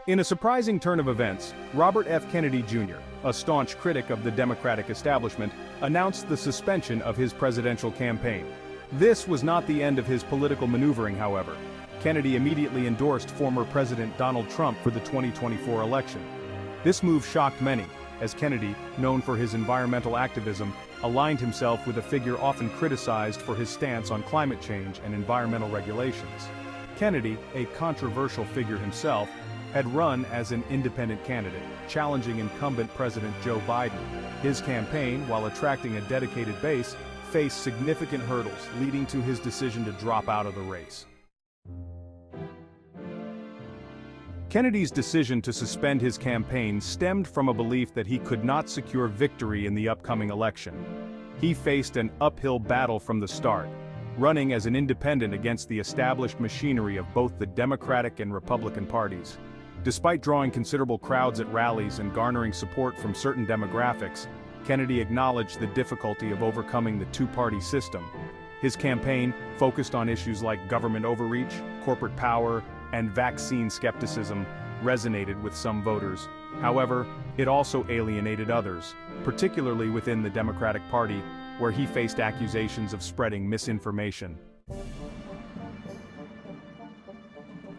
In a surprising turn of events, Robert F. Kennedy Jr., a staunch critic of the Democratic establishment, announced the suspension of his presidential campaign. This was not the end of his political maneuvering, however. Kennedy immediately endorsed former President Donald Trump for the 2024 election. This move shocked many, as Kennedy, known for his environmental activism, aligned himself with a figure often criticized for his stance on climate change and environmental regulations. Kennedy, a controversial figure himself, had run as an independent candidate, challenging incumbent President Joe Biden. His campaign, while attracting a dedicated base, faced significant hurdles, leading to his decision to drop out of the race. Kennedy's decision to suspend his campaign stemmed from a belief that he could not secure victory in the upcoming election. He faced an uphill battle from the start, running as an independent against the established machinery of both the Democratic and Republican parties. Despite drawing considerable crowds at rallies and garnering support from certain demographics, Kennedy acknowledged the difficulty of overcoming the two-party system. His campaign focused on issues like government overreach, corporate power, and vaccine skepticism resonated with some voters. However, it also alienated others, particularly within the Democratic Party, where he faced accusations of spreading misinformation.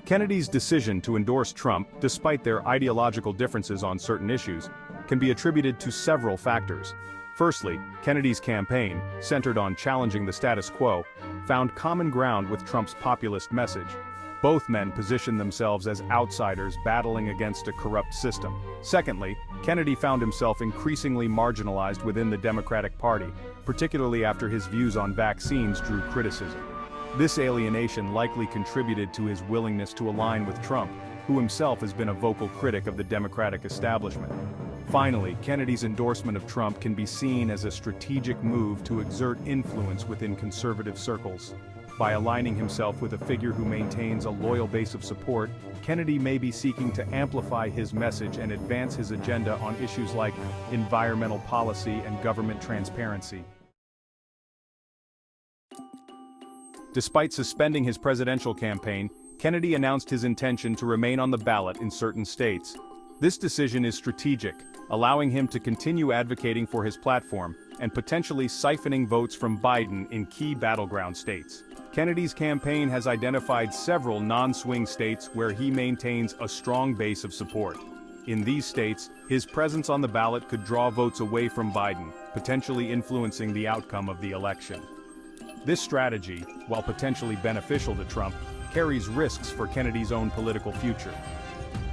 Kennedy's decision to endorse Trump, despite their ideological differences on certain issues, can be attributed to several factors. Firstly, Kennedy's campaign, centered on challenging the status quo, found common ground with Trump's populist message. Both men positioned themselves as outsiders battling against a corrupt system. Secondly, Kennedy found himself increasingly marginalized within the Democratic Party, particularly after his views on vaccines drew criticism. This alienation likely contributed to his willingness to align with Trump, who himself has been a vocal critic of the Democratic establishment. Finally, Kennedy's endorsement of Trump can be seen as a strategic move to exert influence within conservative circles. By aligning himself with a figure who maintains a loyal base of support, Kennedy may be seeking to amplify his message and advance his agenda on issues like environmental policy and government transparency. Despite suspending his presidential campaign, Kennedy announced his intention to remain on the ballot in certain states. This decision is strategic, allowing him to continue advocating for his platform and potentially siphoning votes from Biden in key battleground states. Kennedy's campaign has identified several non-swing states where he maintains a strong base of support. In these states, his presence on the ballot could draw votes away from Biden, potentially influencing the outcome of the election. This strategy, while potentially beneficial to Trump, carries risks for Kennedy's own political future.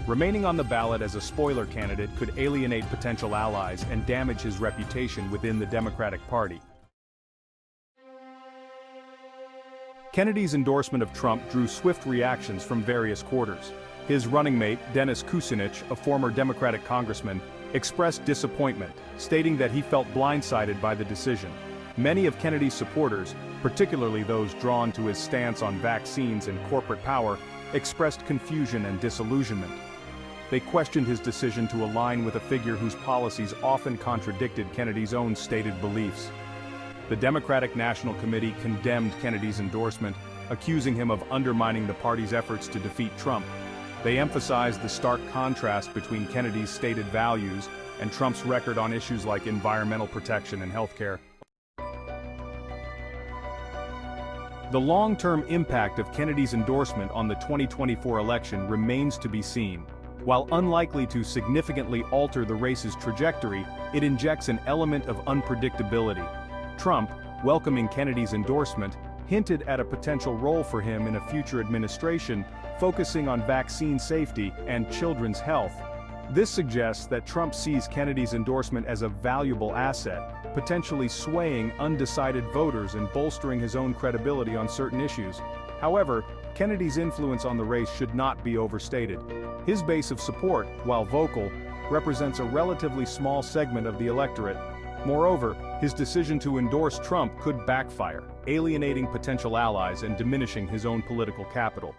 Remaining on the ballot as a spoiler candidate could alienate potential allies and damage his reputation within the Democratic Party. Kennedy's endorsement of Trump drew swift reactions from various quarters. His running mate, Dennis Kucinich, a former Democratic congressman, expressed disappointment, stating that he felt blindsided by the decision. Many of Kennedy's supporters, particularly those drawn to his stance on vaccines and corporate power, expressed confusion and disillusionment. They questioned his decision to align with a figure whose policies often contradicted Kennedy's own stated beliefs. The Democratic National Committee condemned Kennedy's endorsement, accusing him of undermining the party's efforts to defeat Trump. They emphasized the stark contrast between Kennedy's stated values and Trump's record on issues like environmental protection and healthcare. The long-term impact of Kennedy's endorsement on the 2024 election remains to be seen. While unlikely to significantly alter the race's trajectory, it injects an element of unpredictability. Trump, welcoming Kennedy's endorsement, hinted at a potential role for him in a future administration, focusing on vaccine safety and children's health. This suggests that Trump sees Kennedy's endorsement as a valuable asset, potentially swaying undecided voters and bolstering his own credibility on certain issues. However, Kennedy's influence on the race should not be overstated. His base of support, while vocal, represents a relatively small segment of the electorate. Moreover, his decision to endorse Trump could backfire, alienating potential allies and diminishing his own political capital.